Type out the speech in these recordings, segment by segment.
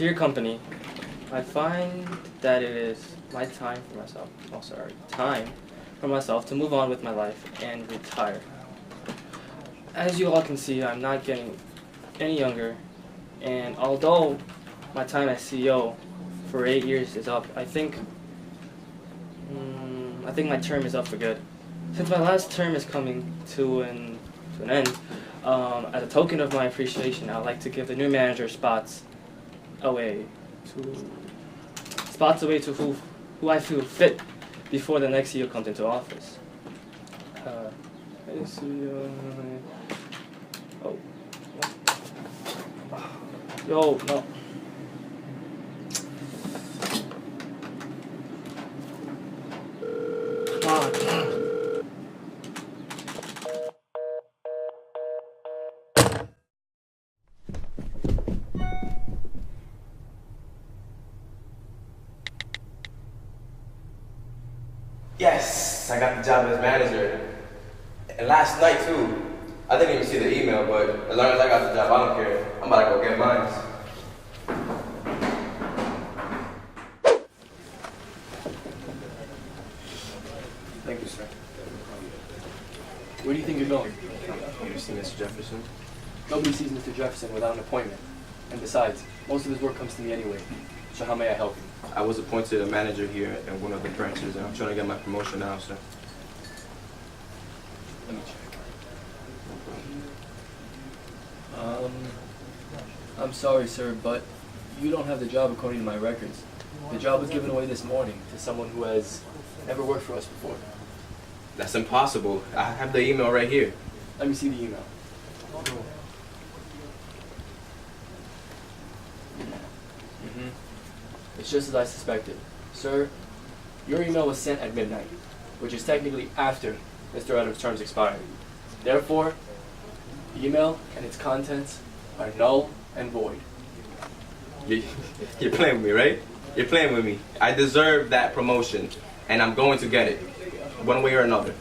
to your company, I find that it is my time for myself to move on with my life and retire. As you all can see, I'm not getting any younger, and although my time as CEO for 8 years is up, I think my term is up for good. Since my last term is coming to an end, as a token of my appreciation, I'd like to give the new manager spots away to who I feel fit before the next CEO comes into office. Yo, no. Come on. Yes, I got the job as manager. And last night too. I didn't even see the email, but as long as I got the job, I don't care. I'm about to go get mine. Thank you, sir. Where do you think you're going? You see Mr. Jefferson? Nobody sees Mr. Jefferson without an appointment. And besides, most of his work comes to me anyway. So how may I help you? I was appointed a manager here in one of the branches, and I'm trying to get my promotion now, sir. Let me check. I'm sorry, sir, but you don't have the job according to my records. The job was given away this morning to someone who has never worked for us before. That's impossible. I have the email right here. Let me see the email. It's just as I suspected. Sir, your email was sent at midnight, which is technically after Mr. Adams' terms expired. Therefore, the email and its contents are null and void. You're playing with me, right? You're playing with me. I deserve that promotion, and I'm going to get it, one way or another.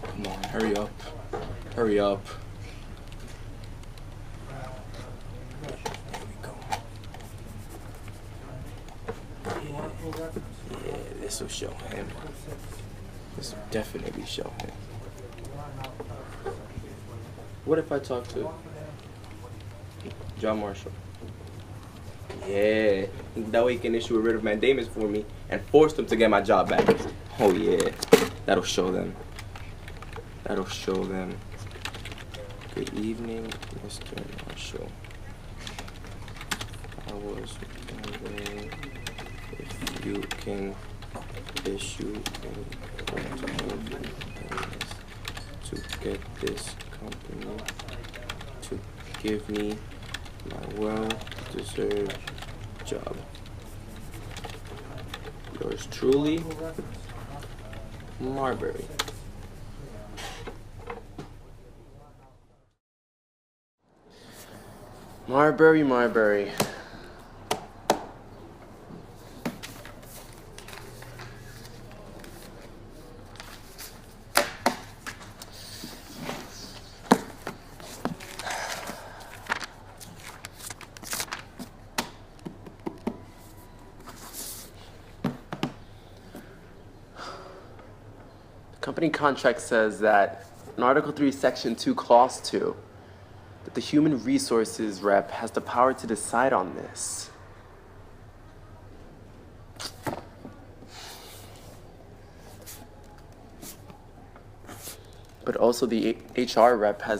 Come on, hurry up. Hurry up. Yeah, this will show him. This will definitely show him. What if I talk to John Marshall? Yeah, that way he can issue a writ of mandamus for me and force them to get my job back. Oh yeah, that'll show them. That'll show them. Good evening, Mr. Marshall. I was wondering if you can issue a writ of mandamus to get this company to give me my well-deserved job. Yours truly, Marbury. Marbury. Company contract says that in Article 3, Section 2, Clause 2, that the human resources rep has the power to decide on this. But also the HR rep I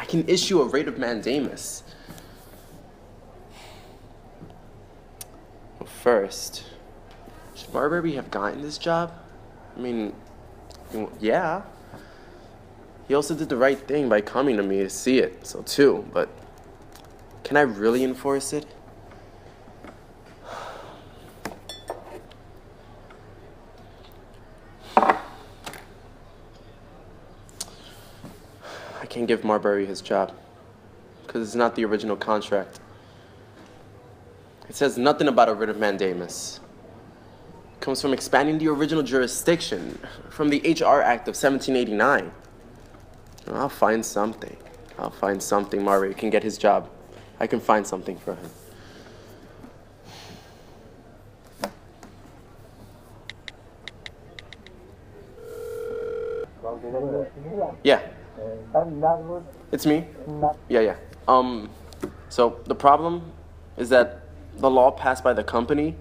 can issue a writ of mandamus. Well, first, should Marbury have gotten this job? I mean, yeah. He also did the right thing by coming to me to see it, so too, but can I really enforce it? I can't give Marbury his job, because it's not the original contract. It says nothing about a writ of mandamus. It comes from expanding the original jurisdiction from the HR Act of 1789. I'll find something. Marbury can get his job. I can find something for him. Yeah. It's me. Yeah. So the problem is that the law passed by the company,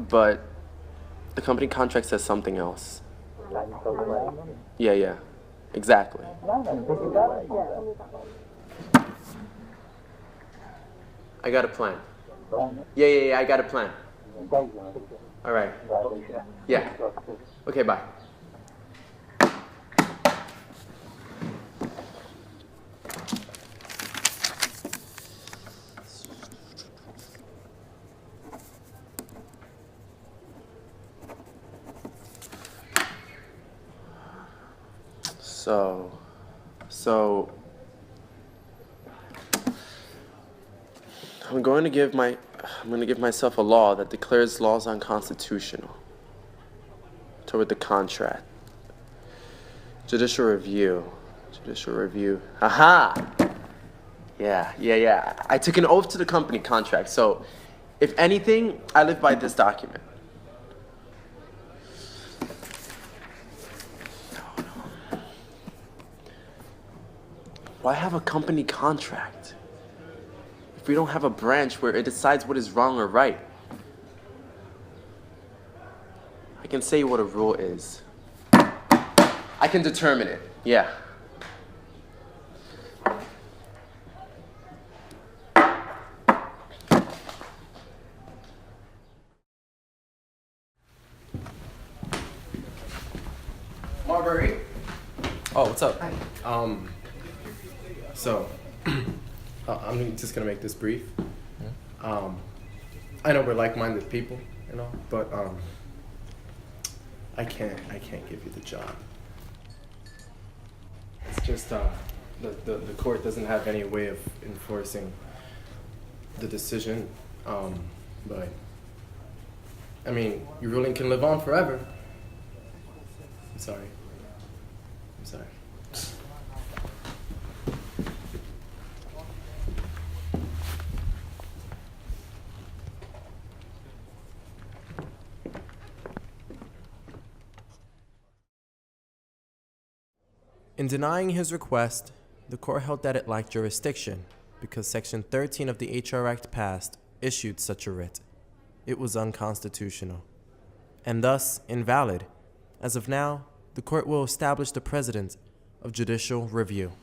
but the company contract says something else. Yeah. Exactly. I got a plan. Yeah, I got a plan. All right. Yeah. Okay, bye. So I'm going to give myself a law that declares laws unconstitutional toward the contract. Judicial review. Aha! Yeah. I took an oath to the company contract, so if anything, I live by this document. Why have a company contract if we don't have a branch where it decides what is wrong or right? I can say what a rule is. I can determine it, yeah. Marbury. Oh, what's up? Hi. So, I'm just gonna make this brief. I know we're like-minded people, but I can't give you the job. It's just the court doesn't have any way of enforcing the decision. But I mean, your ruling can live on forever. I'm sorry. In denying his request, the court held that it lacked jurisdiction because Section 13 of the HR Act passed issued such a writ. It was unconstitutional, and thus invalid. As of now, the court will establish the President of Judicial Review.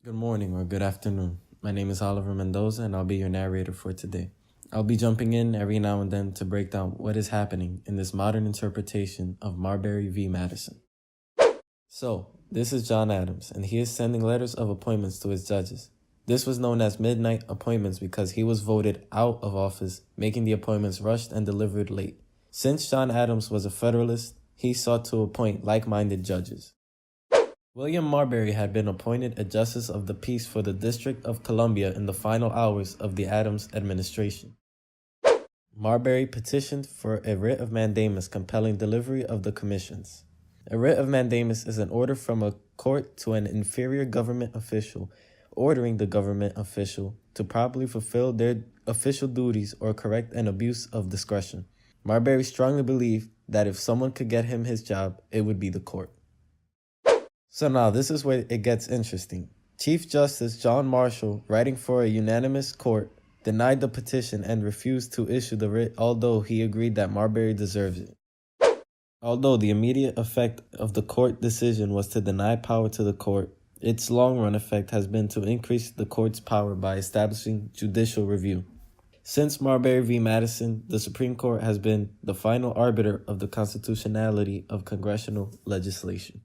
Good morning or good afternoon. My name is Oliver Mendoza and I'll be your narrator for today. I'll be jumping in every now and then to break down what is happening in this modern interpretation of Marbury v. Madison. So, this is John Adams, and he is sending letters of appointments to his judges. This was known as midnight appointments because he was voted out of office, making the appointments rushed and delivered late. Since John Adams was a Federalist, he sought to appoint like-minded judges. William Marbury had been appointed a Justice of the Peace for the District of Columbia in the final hours of the Adams administration. Marbury petitioned for a writ of mandamus compelling delivery of the commissions. A writ of mandamus is an order from a court to an inferior government official, ordering the government official to properly fulfill their official duties or correct an abuse of discretion. Marbury strongly believed that if someone could get him his job, it would be the court. So now this is where it gets interesting. Chief Justice John Marshall, writing for a unanimous court, denied the petition and refused to issue the writ, although he agreed that Marbury deserves it. Although the immediate effect of the court decision was to deny power to the court, its long-run effect has been to increase the court's power by establishing judicial review. Since Marbury v. Madison, the Supreme Court has been the final arbiter of the constitutionality of congressional legislation.